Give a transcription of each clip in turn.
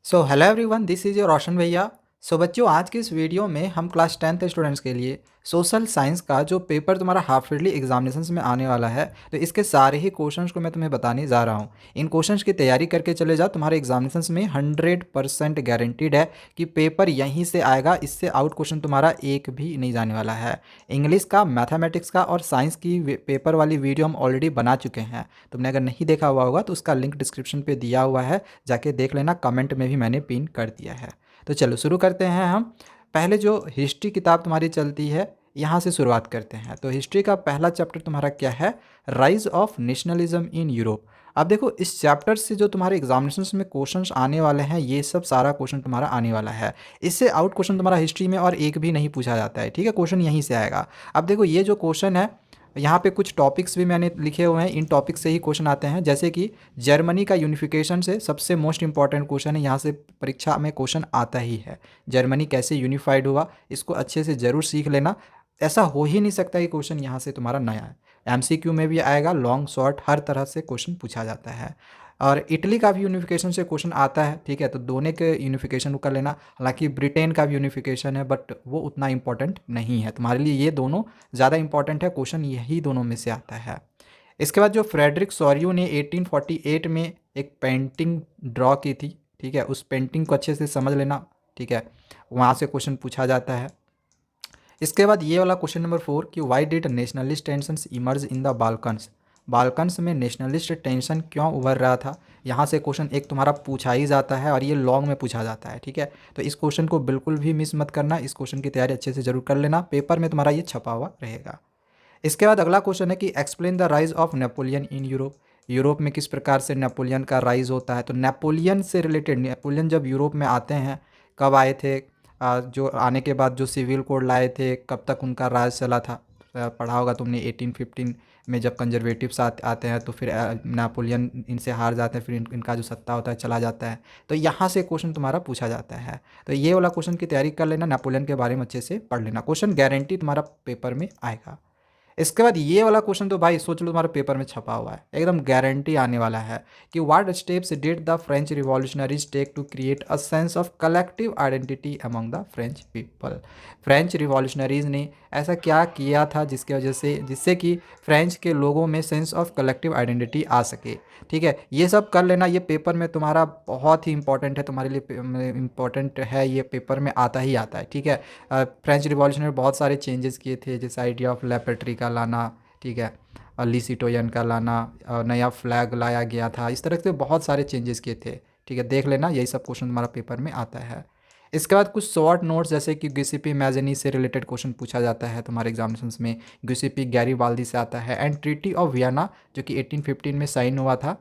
So hello everyone, this is your Roshan भैया। So बच्चों, आज की इस वीडियो में हम क्लास 10th स्टूडेंट्स के लिए सोशल साइंस का जो पेपर तुम्हारा हाफ ईयरली एग्जामिनेशंस में आने वाला है, तो इसके सारे ही क्वेश्चंस को मैं तुम्हें बताने जा रहा हूँ। इन क्वेश्चंस की तैयारी करके चले जाओ, तुम्हारे एग्जामिनेशंस में 100% गारंटीड है कि पेपर यहीं से आएगा। इससे आउट क्वेश्चन तुम्हारा एक भी नहीं जाने वाला है। इंग्लिश का, मैथमेटिक्स का और साइंस की पेपर वाली वीडियो हम ऑलरेडी बना चुके हैं। तुमने अगर नहीं देखा हुआ होगा तो उसका लिंक डिस्क्रिप्शन पे दिया हुआ है, जाके देख लेना। कमेंट में भी मैंने पिन कर दिया है। तो चलो शुरू करते हैं हम। पहले जो हिस्ट्री किताब तुम्हारी चलती है, यहाँ से शुरुआत करते हैं। तो हिस्ट्री का पहला चैप्टर तुम्हारा क्या है? Rise of nationalism in Europe. अब देखो, इस चैप्टर से जो तुम्हारे एग्जामिनेशंस में क्वेश्चंस आने वाले हैं, ये सब सारा क्वेश्चन तुम्हारा आने वाला है। इससे आउट क्वेश्चन तुम्हारा हिस्ट्री में और एक भी नहीं पूछा जाता है। ठीक है, क्वेश्चन यहीं से आएगा। अब देखो, ये जो क्वेश्चन है, यहाँ पे कुछ टॉपिक्स भी मैंने लिखे हुए हैं। इन टॉपिक्स से ही क्वेश्चन आते हैं, जैसे कि जर्मनी का यूनिफिकेशन से सबसे मोस्ट इंपॉर्टेंट क्वेश्चन है। यहाँ से परीक्षा में क्वेश्चन आता ही है। जर्मनी कैसे यूनिफाइड हुआ, इसको अच्छे से ज़रूर सीख लेना। ऐसा हो ही नहीं सकता कि क्वेश्चन यहाँ से तुम्हारा नया है। एमसीक्यू में भी आएगा, लॉन्ग शॉर्ट हर तरह से क्वेश्चन पूछा जाता है। और इटली का भी यूनिफिकेशन से क्वेश्चन आता है। ठीक है, तो दोनों के यूनिफिकेशन को कर लेना। हालांकि ब्रिटेन का भी यूनिफिकेशन है, बट वो उतना इंपॉर्टेंट नहीं है तुम्हारे लिए। ये दोनों ज़्यादा इंपॉर्टेंट है, क्वेश्चन यही दोनों में से आता है। इसके बाद जो फ्रेडरिक सॉरियो ने 1848 में एक पेंटिंग ड्रॉ की थी, ठीक है, उस पेंटिंग को अच्छे से समझ लेना। ठीक है, वहाँ से क्वेश्चन पूछा जाता है। इसके बाद ये वाला क्वेश्चन नंबर 4 कि why did nationalist tensions emerge in the Balkans. Balkans में नेशनलिस्ट टेंशन क्यों उभर रहा था, यहाँ से क्वेश्चन एक तुम्हारा पूछा ही जाता है, और ये लॉन्ग में पूछा जाता है। ठीक है, तो इस क्वेश्चन को बिल्कुल भी मिस मत करना। इस क्वेश्चन की तैयारी अच्छे से जरूर कर लेना, पेपर में तुम्हारा ये छपा हुआ रहेगा। इसके बाद अगला क्वेश्चन है कि explain the rise of Napoleon in Europe. Europe में किस प्रकार से नेपोलियन का राइज होता है। तो नेपोलियन से रिलेटेड, नेपोलियन जब यूरोप में आते हैं, कब आए थे, जो आने के बाद जो सिविल कोड लाए थे, कब तक उनका राज चला था। पढ़ा होगा तुमने 1815 में जब कंजर्वेटिव्स आते हैं, तो फिर नेपोलियन इनसे हार जाते हैं, फिर इनका जो सत्ता होता है चला जाता है। तो यहाँ से क्वेश्चन तुम्हारा पूछा जाता है। तो ये वाला क्वेश्चन की तैयारी कर लेना, नेपोलियन के बारे में अच्छे से पढ़ लेना। क्वेश्चन गारंटी तुम्हारा पेपर में आएगा। इसके बाद ये वाला क्वेश्चन तो भाई सोच लो तुम्हारे पेपर में छपा हुआ है, एकदम गारंटी आने वाला है कि what steps did the French revolutionaries take to create a sense of collective identity among the French people. French revolutionaries ने ऐसा क्या किया था जिसकी वजह से, जिससे कि फ्रेंच के लोगों में सेंस ऑफ कलेक्टिव आइडेंटिटी आ सके। ठीक है, ये सब कर लेना। ये पेपर में तुम्हारा बहुत ही इंपॉर्टेंट है, तुम्हारे लिए इंपॉर्टेंट है, ये पेपर में आता ही आता है। ठीक है, फ्रेंच रिवॉल्यूशन में बहुत सारे चेंजेस किए थे, जैसे आइडिया ऑफ लेपेट्री का लाना, ठीक है, और ली सिटोयन का लाना, नया फ्लैग लाया गया था। इस तरह से बहुत सारे चेंजेस किए थे। ठीक है, देख लेना, यही सब क्वेश्चन तुम्हारा पेपर में आता है। इसके बाद कुछ शॉर्ट नोट्स, जैसे कि गिसिपी मैजनी से रिलेटेड क्वेश्चन पूछा जाता है तुम्हारे एग्जामिनेशंस में। गिसिपी गैरीबाल्दी से आता है। एंड ट्रीटी ऑफ वियना, जो कि 1815 में साइन हुआ था,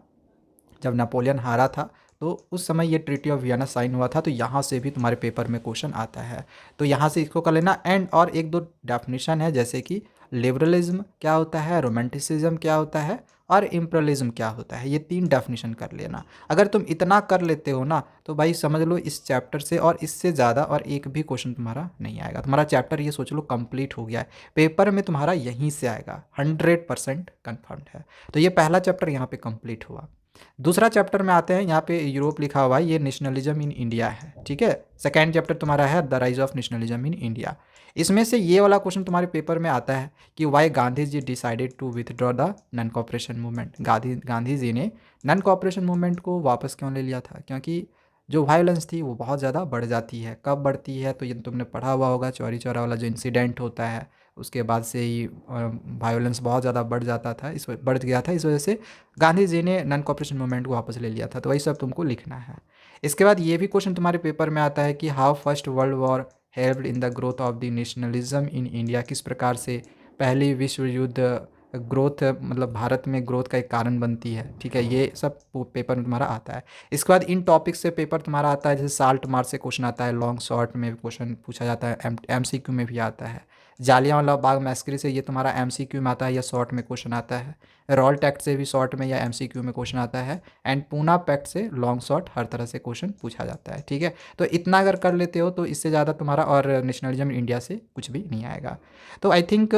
जब नेपोलियन हारा था, तो उस समय ये ट्रीटी ऑफ वियना साइन हुआ था। तो यहाँ से भी तुम्हारे पेपर में क्वेश्चन आता है, तो यहाँ से इसको कर लेना। एंड और एक दो डेफिनेशन है, जैसे कि लिबरलिज्म क्या होता है, रोमांटिसिज्म क्या होता है, और इम्परलिज्म क्या होता है। ये 3 डेफिनेशन कर लेना। अगर तुम इतना कर लेते हो ना, तो भाई समझ लो इस चैप्टर से और इससे ज़्यादा और एक भी क्वेश्चन तुम्हारा नहीं आएगा। तुम्हारा चैप्टर ये सोच लो कंप्लीट हो गया है, पेपर में तुम्हारा यहीं से आएगा, 100% कन्फर्म्ड है। तो ये पहला चैप्टर यहाँ पे कंप्लीट हुआ। दूसरा चैप्टर में आते हैं, यहाँ पे यूरोप लिखा हुआ है, ये नेशनलिज्म इन इंडिया है। ठीक है, सेकेंड चैप्टर तुम्हारा है the rise of nationalism in India. इसमें से ये वाला क्वेश्चन तुम्हारे पेपर में आता है कि why Gandhi ji decided to withdraw the non cooperation movement. Gandhi ji ने नॉन कॉपरेशन मूवमेंट को वापस क्यों ले लिया था? क्योंकि जो वायलेंस थी वो बहुत ज़्यादा बढ़ जाती है। कब बढ़ती है? तो ये तुमने पढ़ा हुआ होगा, चौरी चौरा वाला जो इंसिडेंट होता है, उसके बाद से ही वायलेंस बहुत ज़्यादा बढ़ जाता था, बढ़ गया था। इस वजह से गांधी जी ने नॉन कॉपरेशन मूवमेंट को वापस ले लिया था। तो वही सब तुमको लिखना है। इसके बाद ये भी क्वेश्चन तुम्हारे पेपर में आता है कि how first world war helped in the growth of the nationalism in India. किस प्रकार से पहली विश्व युद्ध ग्रोथ, मतलब भारत में ग्रोथ का एक कारण बनती है। ठीक है, ये सब पेपर में तुम्हारा आता है। इसके बाद इन टॉपिक से पेपर तुम्हारा आता है, जैसे साल्ट मार्च से क्वेश्चन आता है, लॉन्ग शॉर्ट में भी क्वेश्चन पूछा जाता है, एमसीक्यू में भी आता है। जालियांवाला बाग मैस्करी से ये तुम्हारा एमसीक्यू में आता है या शॉर्ट में क्वेश्चन आता है। रॉल टैक्ट से भी शॉर्ट में या एमसीक्यू में क्वेश्चन आता है। एंड पूना पैक्ट से लॉन्ग शॉर्ट हर तरह से क्वेश्चन पूछा जाता है। ठीक है, तो इतना अगर कर लेते हो तो इससे ज़्यादा तुम्हारा और नेशनलिज्म इंडिया से कुछ भी नहीं आएगा। तो आई थिंक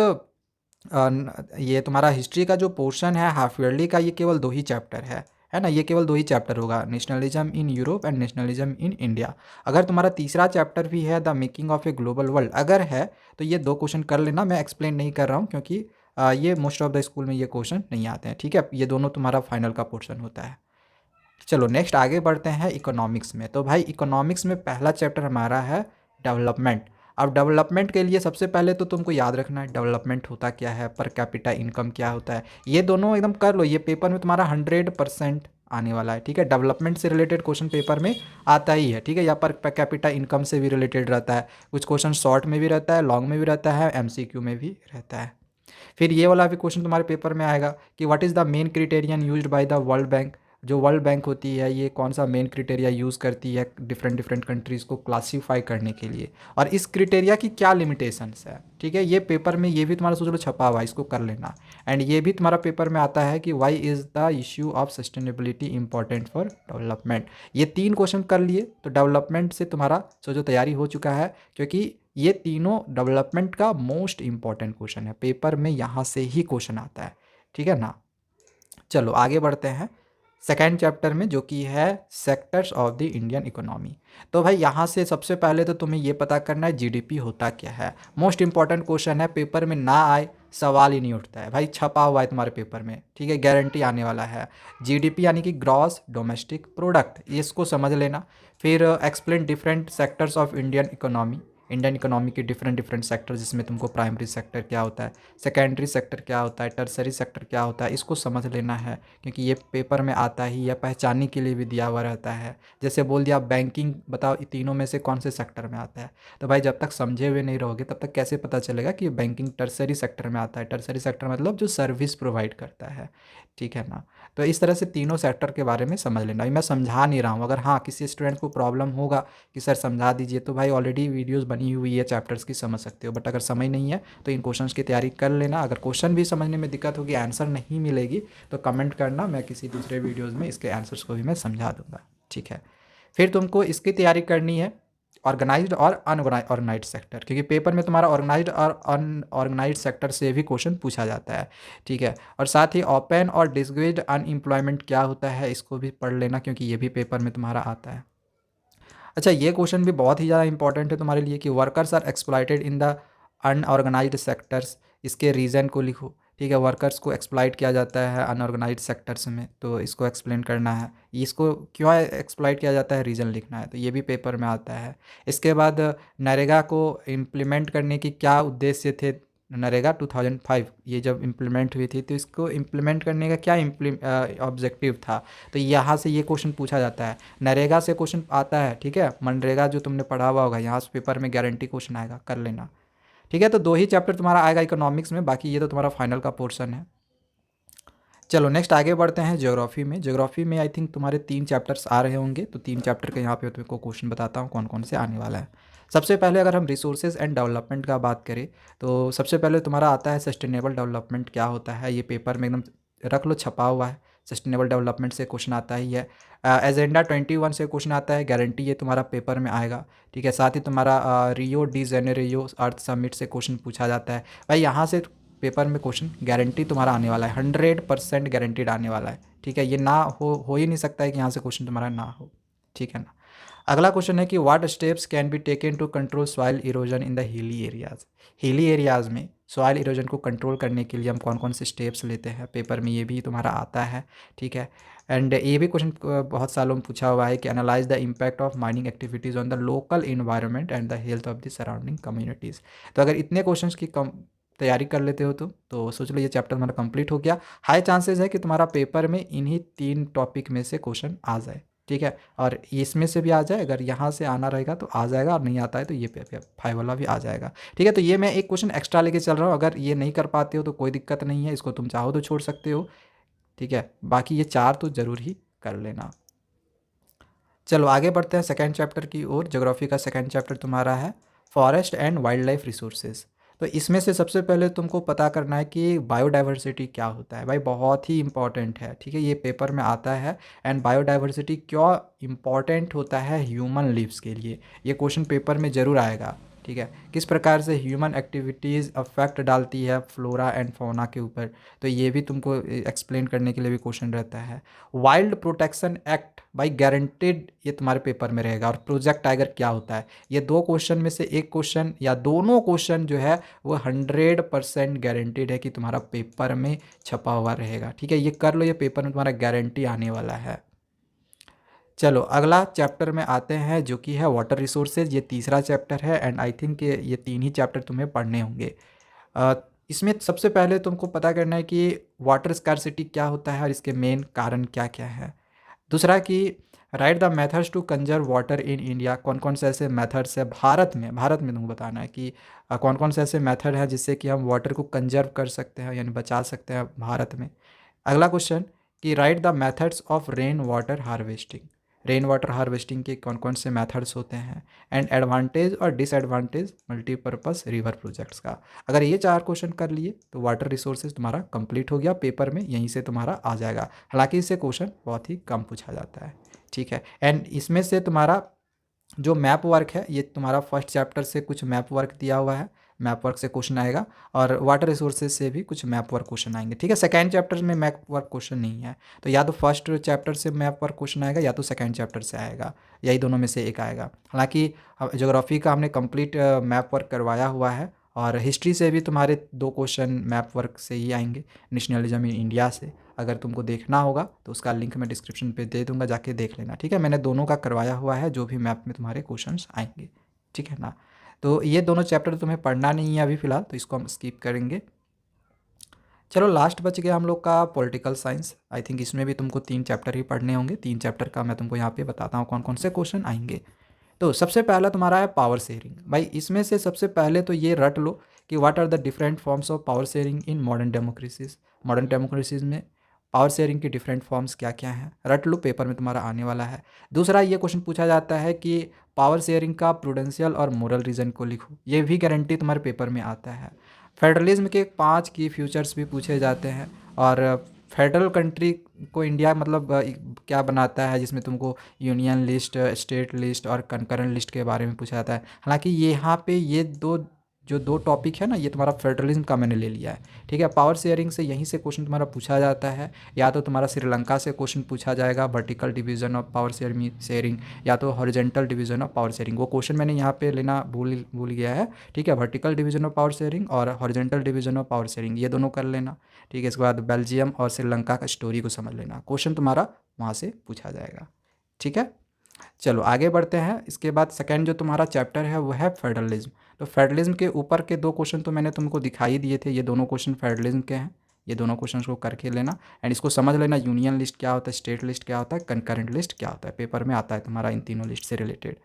ये तुम्हारा हिस्ट्री का जो पोर्शन है हाफ ईयरली का, ये केवल 2 ही चैप्टर है है ना, ये केवल 2 ही चैप्टर होगा, nationalism in Europe and nationalism in India. अगर तुम्हारा तीसरा चैप्टर भी है, the making of a global world, अगर है तो ये 2 क्वेश्चन कर लेना। मैं एक्सप्लेन नहीं कर रहा हूँ क्योंकि ये मोस्ट ऑफ द स्कूल में ये क्वेश्चन नहीं आते हैं, ठीक है। ये दोनों तुम्हारा फाइनल का पोर्शन होता है। चलो नेक्स्ट आगे बढ़ते हैं इकोनॉमिक्स में। तो भाई इकोनॉमिक्स में पहला चैप्टर हमारा है डेवलपमेंट। अब डेवलपमेंट के लिए सबसे पहले तो तुमको याद रखना है डेवलपमेंट होता क्या है, पर कैपिटा इनकम क्या होता है, ये दोनों एकदम कर लो। ये पेपर में तुम्हारा 100% आने वाला है, ठीक है। डेवलपमेंट से रिलेटेड क्वेश्चन पेपर में आता ही है, ठीक है। यहाँ पर कैपिटा इनकम से भी रिलेटेड रहता है, कुछ क्वेश्चन शॉर्ट में भी रहता है, लॉन्ग में भी रहता है, एमसीक्यू में भी रहता है। फिर ये वाला भी क्वेश्चन तुम्हारे पेपर में आएगा कि what is the main criterion used by the world bank. जो वर्ल्ड बैंक होती है ये कौन सा मेन क्रिटेरिया यूज़ करती है डिफरेंट डिफरेंट कंट्रीज़ को क्लासीफाई करने के लिए, और इस क्रिटेरिया की क्या लिमिटेशंस है, ठीक है। ये पेपर में ये भी तुम्हारा सोच लो छपा हुआ है, इसको कर लेना। एंड ये भी तुम्हारा पेपर में आता है कि why is the issue of sustainability important for development. ये 3 क्वेश्चन कर लिए तो डेवलपमेंट से तुम्हारा सोचो तैयारी हो चुका है, क्योंकि ये तीनों डेवलपमेंट का मोस्ट इंपॉर्टेंट क्वेश्चन है, पेपर में यहाँ से ही क्वेश्चन आता है, ठीक है ना। चलो आगे बढ़ते हैं सेकेंड चैप्टर में, जो कि है sectors of the Indian economy. तो भाई यहाँ से सबसे पहले तो तुम्हें ये पता करना है जीडीपी होता क्या है। मोस्ट इंपॉर्टेंट क्वेश्चन है, पेपर में ना आए सवाल ही नहीं उठता है भाई, छपा हुआ है तुम्हारे पेपर में, ठीक है, गारंटी आने वाला है। जीडीपी यानी कि ग्रॉस डोमेस्टिक प्रोडक्ट, इसको समझ लेना। फिर explain different sectors of Indian economy, Indian economy के डिफरेंट डिफरेंट सेक्टर, जिसमें तुमको प्राइमरी सेक्टर क्या होता है, सेकेंडरी सेक्टर क्या होता है, टर्सरी सेक्टर क्या होता है, इसको समझ लेना है, क्योंकि ये पेपर में आता ही, या पहचानने के लिए भी दिया हुआ रहता है। जैसे बोल दिया बैंकिंग, बताओ तीनों में से कौन से सेक्टर में आता है, तो भाई जब तक समझे हुए नहीं रहोगे तब तक कैसे पता चलेगा कि बैंकिंग टर्सरी सेक्टर में आता है। टर्सरी सेक्टर मतलब जो सर्विस प्रोवाइड करता है, ठीक है ना। तो इस तरह से तीनों सेक्टर के बारे में समझ लेना। अभी मैं समझा नहीं रहा हूँ, अगर हाँ किसी स्टूडेंट को प्रॉब्लम होगा कि सर समझा दीजिए, तो भाई ऑलरेडी वीडियोस बनी हुई है चैप्टर्स की, समझ सकते हो। बट अगर समय नहीं है तो इन क्वेश्चंस की तैयारी कर लेना। अगर क्वेश्चन भी समझने में दिक्कत होगी, आंसर नहीं मिलेगी, तो कमेंट करना, मैं किसी दूसरे वीडियोज़ में इसके आंसर्स को भी मैं समझा दूँगा, ठीक है। फिर तुमको इसकी तैयारी करनी है ऑर्गेनाइज्ड और अनऑर्गेनाइज्ड सेक्टर, क्योंकि पेपर में तुम्हारा ऑर्गेनाइज्ड और अनऑर्गेनाइज्ड सेक्टर से भी क्वेश्चन पूछा जाता है, ठीक है। और साथ ही ओपन और डिसग्रेज्ड अनएम्प्लॉयमेंट क्या होता है, इसको भी पढ़ लेना, क्योंकि ये भी पेपर में तुम्हारा आता है। अच्छा ये क्वेश्चन भी बहुत ही ज़्यादा इंपॉर्टेंट है तुम्हारे लिए कि workers are exploited in the unorganised sectors, इसके रीज़न को लिखो, ठीक है। वर्कर्स को एक्सप्लॉइट किया जाता है अनऑर्गेनाइज्ड सेक्टर्स में, तो इसको एक्सप्लेन करना है, इसको क्यों एक्सप्लॉइट किया जाता है, रीज़न लिखना है, तो ये भी पेपर में आता है। इसके बाद नरेगा को इम्प्लीमेंट करने की क्या उद्देश्य थे, नरेगा 2005 ये जब इम्प्लीमेंट हुई थी, तो इसको इम्प्लीमेंट करने का क्या ऑब्जेक्टिव था, तो यहाँ से ये क्वेश्चन पूछा जाता है। नरेगा से क्वेश्चन आता है, ठीक है। मनरेगा जो तुमने पढ़ा हुआ होगा, यहाँ से पेपर में गारंटी क्वेश्चन आएगा, कर लेना, ठीक है। तो 2 ही चैप्टर तुम्हारा आएगा इकोनॉमिक्स में, बाकी ये तो तुम्हारा फाइनल का पोर्शन है। चलो नेक्स्ट आगे बढ़ते हैं ज्योग्राफी में। ज्योग्राफी में आई थिंक तुम्हारे 3 चैप्टर्स आ रहे होंगे, तो 3 चैप्टर के यहाँ पे तुमको क्वेश्चन बताता हूँ कौन कौन से आने वाला है। सबसे पहले अगर हम रिसोर्सेज एंड डेवलपमेंट का बात करें, तो सबसे पहले तुम्हारा आता है सस्टेनेबल डेवलपमेंट क्या होता है। ये पेपर में एकदम रख लो, छपा हुआ है, सस्टेनेबल डेवलपमेंट से क्वेश्चन आता ही है। एजेंडा 21 से क्वेश्चन आता है, गारंटी ये तुम्हारा पेपर में आएगा, ठीक है। साथ ही तुम्हारा रियो डी जेनेरियो अर्थ समिट से क्वेश्चन पूछा जाता है। भाई यहाँ से पेपर में क्वेश्चन गारंटी तुम्हारा आने वाला है, 100% गारंटीड आने वाला है, ठीक है। ये ना हो ही नहीं सकता है कि यहाँ से क्वेश्चन तुम्हारा ना हो, ठीक है ना। अगला क्वेश्चन है कि what steps can be taken to control soil erosion in the hilly areas. Hilly areas में सॉइल इरोजन को कंट्रोल करने के लिए हम कौन कौन से स्टेप्स लेते हैं, पेपर में ये भी तुम्हारा आता है, ठीक है। एंड ये भी क्वेश्चन बहुत सालों में पूछा हुआ है कि analyse the impact of mining activities on the local environment and the health of the surrounding communities. तो अगर इतने क्वेश्चन की तैयारी कर लेते हो तो सोच लो ये चैप्टर तुम्हारा कंप्लीट हो गया। हाई चांसेस है कि तुम्हारा पेपर में इन्हीं 3 टॉपिक में से क्वेश्चन आ जाए, ठीक है। और इसमें से भी आ जाए, अगर यहाँ से आना रहेगा तो आ जाएगा, और नहीं आता है तो ये 5 वाला भी आ जाएगा, ठीक है। तो ये मैं एक क्वेश्चन एक्स्ट्रा लेके चल रहा हूँ, अगर ये नहीं कर पाते हो तो कोई दिक्कत नहीं है, इसको तुम चाहो तो छोड़ सकते हो, ठीक है। बाकी ये 4 तो ज़रूर ही कर लेना। चलो आगे बढ़ते हैं सेकेंड चैप्टर की ओर। ज्योग्राफी का सेकेंड चैप्टर तुम्हारा है forest and wild life resources. तो इसमें से सबसे पहले तुमको पता करना है कि बायोडाइवर्सिटी क्या होता है। भाई बहुत ही इंपॉर्टेंट है, ठीक है, ये पेपर में आता है। एंड बायोडाइवर्सिटी क्यों इम्पॉर्टेंट होता है ह्यूमन लिव्स के लिए, ये क्वेश्चन पेपर में ज़रूर आएगा, ठीक है। किस प्रकार से ह्यूमन एक्टिविटीज़ अफेक्ट डालती है फ्लोरा एंड फौना के ऊपर, तो ये भी तुमको एक्सप्लेन करने के लिए भी क्वेश्चन रहता है। Wild protection act by guaranteed, ये तुम्हारे पेपर में रहेगा। और प्रोजेक्ट टाइगर क्या होता है, ये दो क्वेश्चन में से एक क्वेश्चन या दोनों क्वेश्चन जो है वो 100% गारंटेड है कि तुम्हारा पेपर में छपा हुआ रहेगा। ठीक है, ये कर लो, ये पेपर में तुम्हारा गारंटी आने वाला है। चलो अगला चैप्टर में आते हैं जो कि है वाटर रिसोर्सेज। ये तीसरा चैप्टर है एंड आई थिंक ये तीन ही चैप्टर तुम्हें पढ़ने होंगे। अ, इसमें सबसे पहले तुमको पता करना है कि वाटर स्कार्सिटी क्या होता है और इसके मेन कारण क्या क्या है। दूसरा कि write the methods to conserve water in India, कौन कौन से ऐसे मेथड्स है भारत में तुमको बताना है कि कौन कौन से ऐसे मेथड है जिससे कि हम वाटर को कंजर्व कर सकते हैं यानी बचा सकते हैं भारत में। अगला क्वेश्चन कि write the methods of rain water harvesting, rain water harvesting के कौन कौन से मेथड्स होते हैं। एंड एडवांटेज और डिसएडवांटेज मल्टीपर्पज़ रिवर प्रोजेक्ट्स का। अगर ये चार क्वेश्चन कर लिए तो वाटर रिसोर्सेज तुम्हारा कंप्लीट हो गया, पेपर में यहीं से तुम्हारा आ जाएगा। हालांकि इससे क्वेश्चन बहुत ही कम पूछा जाता है। ठीक है, एंड इसमें से तुम्हारा जो मैप वर्क है ये तुम्हारा फर्स्ट चैप्टर से कुछ मैप वर्क दिया हुआ है, मैप वर्क से क्वेश्चन आएगा। और वाटर रिसोर्सेज से भी कुछ मैप वर्क क्वेश्चन आएंगे। ठीक है, सेकंड चैप्टर में मैप वर्क क्वेश्चन नहीं है, तो या तो फर्स्ट चैप्टर से मैप वर्क क्वेश्चन आएगा या तो सेकंड चैप्टर से आएगा, यही दोनों में से एक आएगा। हालांकि ज्योग्राफी का हमने कंप्लीट मैप वर्क करवाया हुआ है और हिस्ट्री से भी तुम्हारे दो क्वेश्चन मैप वर्क से ही आएंगे, नेशनलिज्म इन इंडिया से। अगर तुमको देखना होगा तो उसका लिंक मैं डिस्क्रिप्शन पे दे दूंगा, जाके देख लेना। ठीक है, मैंने दोनों का करवाया हुआ है जो भी मैप में तुम्हारे क्वेश्चंस आएंगे। ठीक है ना, तो ये दोनों चैप्टर तुम्हें पढ़ना नहीं है अभी फ़िलहाल, तो इसको हम स्किप करेंगे। चलो लास्ट बच गया हम लोग का पॉलिटिकल साइंस। आई थिंक इसमें भी तुमको 3 चैप्टर ही पढ़ने होंगे। 3 चैप्टर का मैं तुमको यहाँ पे बताता हूँ कौन कौन से क्वेश्चन आएंगे। तो सबसे पहला तुम्हारा है पावर शेयरिंग। भाई इसमें से सबसे पहले तो ये रट लो कि what are the different forms of power sharing in modern democracies. Modern democracies में पावर शेयरिंग की डिफरेंट फॉर्म्स क्या क्या हैं, रट लो, पेपर में तुम्हारा आने वाला है। दूसरा ये क्वेश्चन पूछा जाता है कि पावर शेयरिंग का प्रूडेंशियल और मोरल रीजन को लिखो, ये भी गारंटी तुम्हारे पेपर में आता है। फेडरलिज्म के 5 की फ्यूचर्स भी पूछे जाते हैं। और फेडरल कंट्री को इंडिया मतलब क्या बनाता है, जिसमें तुमको यूनियन लिस्ट, स्टेट लिस्ट और कंकरेंट लिस्ट के बारे में पूछा जाता है। हालांकि यहाँ पे ये दो टॉपिक है ना, ये तुम्हारा फेडरलिज्म का मैंने ले लिया है। ठीक है, पावर शेयरिंग से यहीं से क्वेश्चन तुम्हारा पूछा जाता है। या तो तुम्हारा श्रीलंका से क्वेश्चन पूछा जाएगा, vertical division of power sharing, या तो horizontal division of power sharing. वो क्वेश्चन मैंने यहाँ पे लेना भूल गया है। ठीक है, vertical division of power sharing और horizontal division of power sharing, ये दोनों कर लेना। ठीक है, इसके बाद बेल्जियम और श्रीलंका का स्टोरी को समझ लेना, क्वेश्चन तुम्हारा वहाँ से पूछा जाएगा। ठीक है, चलो आगे बढ़ते हैं। इसके बाद सेकंड जो तुम्हारा चैप्टर है वो है फेडरलिज्म। तो फेडरलिज्म के ऊपर के दो क्वेश्चन तो मैंने तुमको दिखाई दिए थे, ये दोनों क्वेश्चन फेडरलिज्म के हैं। ये दोनों क्वेश्चन को करके लेना एंड इसको समझ लेना, यूनियन लिस्ट क्या होता है, स्टेट लिस्ट क्या होता है, कंकरेंट लिस्ट क्या होता है, पेपर में आता है तुम्हारा इन तीनों लिस्ट से रिलेटेड।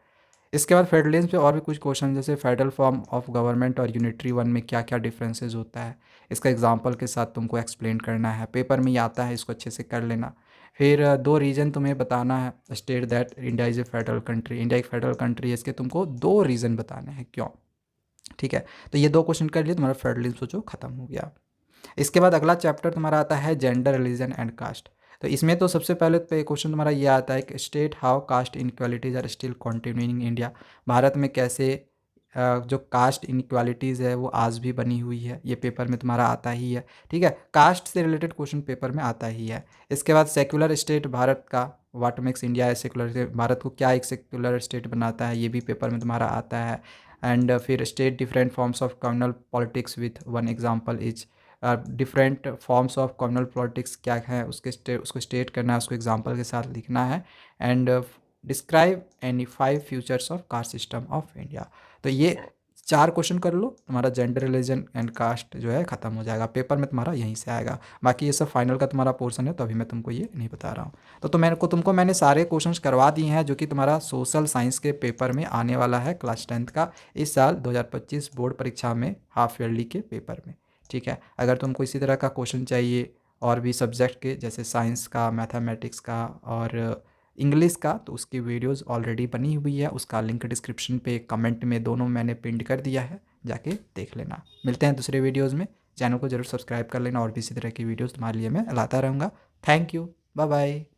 इसके बाद फेडरलिज्म पे और भी कुछ क्वेश्चन, जैसे फेडरल फॉर्म ऑफ गवर्नमेंट और यूनिटरी वन में क्या क्या डिफरेंसेस होता है, इसका एग्जांपल के साथ तुमको एक्सप्लेन करना है, पेपर में ही आता है, इसको अच्छे से कर लेना। फिर दो रीज़न तुम्हें बताना है, state that India is a federal country, India एक फेडरल कंट्री है, इसके तुमको दो रीज़न बताने हैं क्यों। ठीक है, तो ये दो क्वेश्चन कर लिए, तुम्हारा फेडरलिज्म सोचो खत्म हो गया। इसके बाद अगला चैप्टर तुम्हारा आता है जेंडर, रिलीजन एंड कास्ट। तो इसमें तो सबसे पहले तो क्वेश्चन तुम्हारा ये आता है कि state how caste inequalities are still continuing in India. Bharat में कैसे जो कास्ट इनक्वालिटीज़ है वो आज भी बनी हुई है, ये पेपर में तुम्हारा आता ही है। ठीक है, कास्ट से रिलेटेड क्वेश्चन पेपर में आता ही है। इसके बाद सेक्युलर स्टेट भारत का, what makes India A secular state, Bharat को क्या एक सेक्युलर स्टेट बनाता है, ये भी पेपर में तुम्हारा आता है। एंड फिर state different forms of communal politics with one example is, different forms of communal politics क्या है उसको स्टेट करना है, उसको एग्जांपल के साथ लिखना है। And describe any 5 futures of caste system of India. तो ये 4 क्वेश्चन कर लो, तुम्हारा जेंडर, रिलीजन एंड कास्ट जो है ख़त्म हो जाएगा, पेपर में तुम्हारा यहीं से आएगा। बाकी ये सब फाइनल का तुम्हारा पोर्शन है, तो अभी मैं तुमको ये नहीं बता रहा हूँ। तो तुमको मैंने सारे क्वेश्चंस करवा दिए हैं जो कि तुम्हारा सोशल साइंस के पेपर में आने वाला है क्लास 10th का, इस साल 2025 बोर्ड परीक्षा में, हाफ ईयरली के पेपर में। ठीक है, अगर तुमको इसी तरह का क्वेश्चन चाहिए और भी सब्जेक्ट के, जैसे साइंस का, मैथमेटिक्स का और इंग्लिश का, तो उसकी वीडियोस ऑलरेडी बनी हुई है, उसका लिंक डिस्क्रिप्शन पे, कमेंट में, दोनों मैंने पिन कर दिया है, जाके देख लेना। मिलते हैं दूसरे वीडियोज़ में, चैनल को जरूर सब्सक्राइब कर लेना और भी इसी तरह की वीडियोज़ तुम्हारे लिए मैं लाता रहूँगा। Thank you, bye bye.